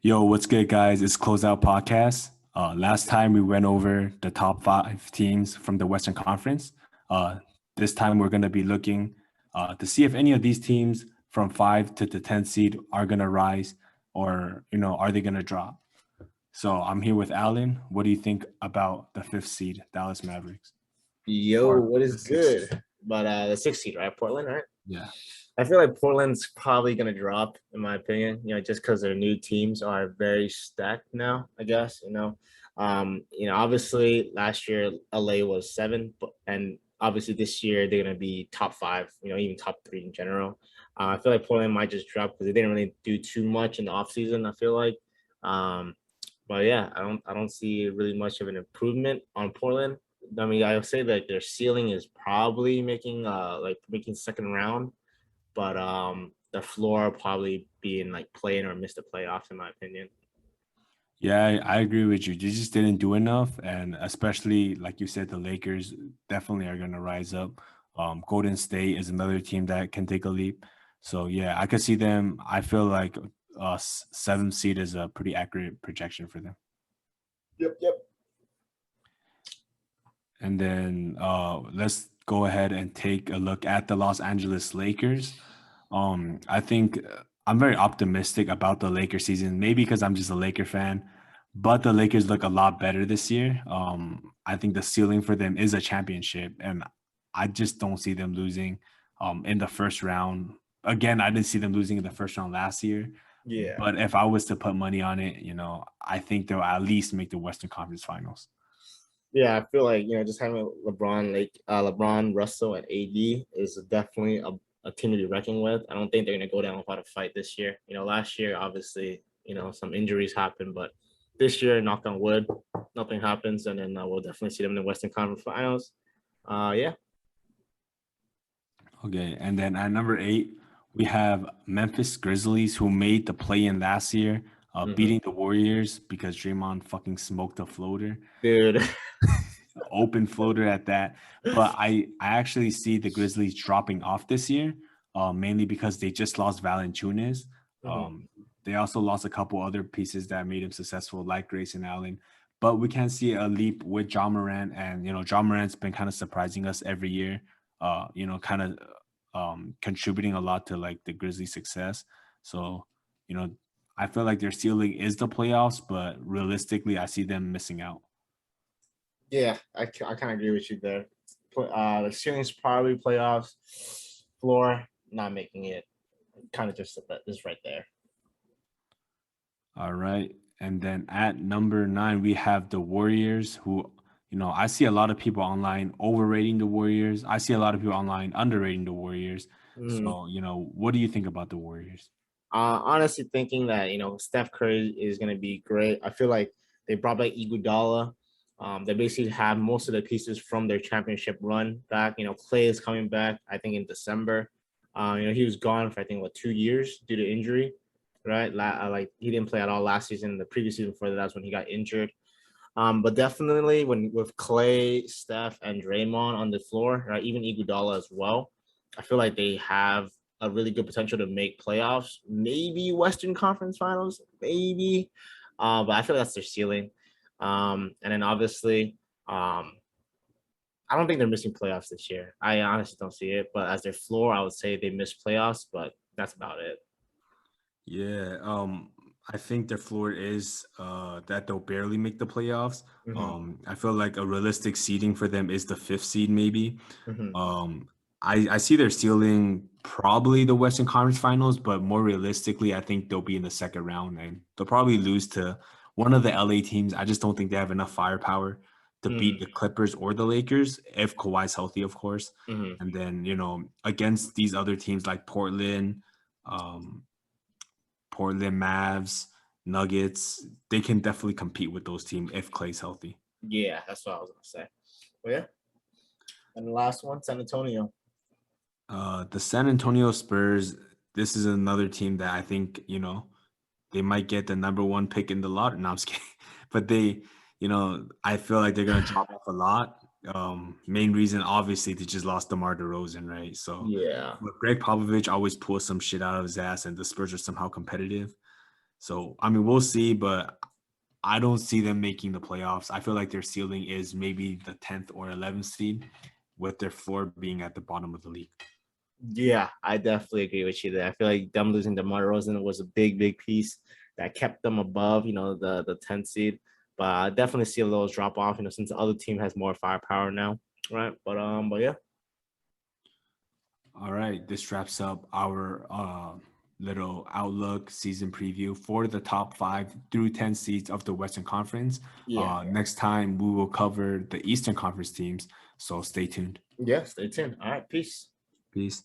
Yo, what's good, guys? It's Closeout Podcast. Last time we went over the top five teams from the Western Conference. Uh, this time we're going to be looking to see if any of these teams from 5 to the 10th seed are going to rise or, are they going to drop? So I'm here with Alan. What do you think about the fifth seed, Dallas Mavericks? Yo, Or what is the sixth? good? But the sixth seed, right? Portland, right? Yeah. I feel like Portland's probably gonna drop, in my opinion. Just because their new teams are very stacked now. I guess obviously last year LA was 7, and obviously this year they're gonna be top 5. Even top 3 in general. I feel like Portland might just drop because they didn't really do too much in the offseason, I feel like. Um, but yeah, I don't see really much of an improvement on Portland. I mean, I would say that their ceiling is probably making second round, but the floor probably being like playing or miss the playoffs in my opinion. Yeah, I agree with you. They just didn't do enough, and especially like you said, the Lakers definitely are going to rise up. Golden State is another team that can take a leap. So yeah, I could see them. I feel like seventh seed is a pretty accurate projection for them. Yep. And then let's go ahead and take a look at the Los Angeles Lakers. I think I'm very optimistic about the Lakers season, maybe because I'm just a Laker fan, but the Lakers look a lot better this year. I think the ceiling for them is a championship, and I just don't see them losing in the first round. Again, I didn't see them losing in the first round last year, Yeah. but if I was to put money on it, I think they'll at least make the Western Conference Finals. Yeah, I feel like just having LeBron, Russell, and AD is definitely a team to be reckoning with. I don't think they're gonna go down without a fight this year. Last year obviously some injuries happened, but this year, knock on wood, nothing happens, and then we'll definitely see them in the Western Conference Finals. Yeah. Okay, and then at number 8, we have Memphis Grizzlies, who made the play-in last year, Mm-hmm. beating the Warriors because Draymond fucking smoked a floater, Dude. open floater at that. But I actually see the Grizzlies dropping off this year, mainly because they just lost Valanciunas. Mm-hmm. They also lost a couple other pieces that made him successful, like Grayson Allen. But we can see a leap with John Morant, and John Morant's been kind of surprising us every year. Kind of contributing a lot to like the Grizzlies' success. So, you know, I feel like their ceiling is the playoffs, but realistically, I see them missing out. Yeah, I kind of agree with you there. The ceiling's probably playoffs. Floor not making it. Kind of just right there. All right. And then at number 9, we have the Warriors, who, I see a lot of people online overrating the Warriors. I see a lot of people online underrating the Warriors. Mm. So, what do you think about the Warriors? Honestly, thinking that Steph Curry is going to be great. I feel like they brought back Iguodala. They basically have most of the pieces from their championship run back. Clay is coming back, I think, in December. He was gone for I think 2 years due to injury, right? Like he didn't play at all last season. The previous season before that's when he got injured. But definitely when with Clay, Steph, and Draymond on the floor, right, even Iguodala as well, I feel like they have a really good potential to make playoffs, maybe Western Conference Finals, maybe. But I feel like that's their ceiling. And then obviously, I don't think they're missing playoffs this year. I honestly don't see it. But as their floor, I would say they missed playoffs, but that's about it. Yeah, I think their floor is that they'll barely make the playoffs. Mm-hmm. I feel like a realistic seeding for them is the fifth seed, maybe. Mm-hmm. Um, I see their ceiling probably the Western Conference Finals, but more realistically, I think they'll be in the second round and they'll probably lose to one of the LA teams. I just don't think they have enough firepower to beat the Clippers or the Lakers if Kawhi's healthy, of course. Mm-hmm. And then, against these other teams like um, Portland Mavs, Nuggets, they can definitely compete with those teams if Clay's healthy. Yeah, that's what I was gonna say. Well, yeah. And the last one, San Antonio. The San Antonio Spurs, this is another team that I think, they might get the number one pick in the lottery. No, I'm just kidding. But I feel like they're going to drop off a lot. Main reason, obviously, they just lost DeMar DeRozan, right? So Yeah. but Greg Popovich always pulls some shit out of his ass, and the Spurs are somehow competitive. So I mean, we'll see, but I don't see them making the playoffs. I feel like their ceiling is maybe the 10th or 11th seed, with their floor being at the bottom of the league. Yeah, I definitely agree with you there. I feel like them losing DeMar DeRozan was a big piece that kept them above, the 10th seed. But I definitely see a little drop off, since the other team has more firepower now, right? But yeah. All right, this wraps up our little outlook season preview for the top 5 through 10 seeds of the Western Conference. Yeah. Next time we will cover the Eastern Conference teams, so stay tuned. Yeah, stay tuned. All right, peace. Peace.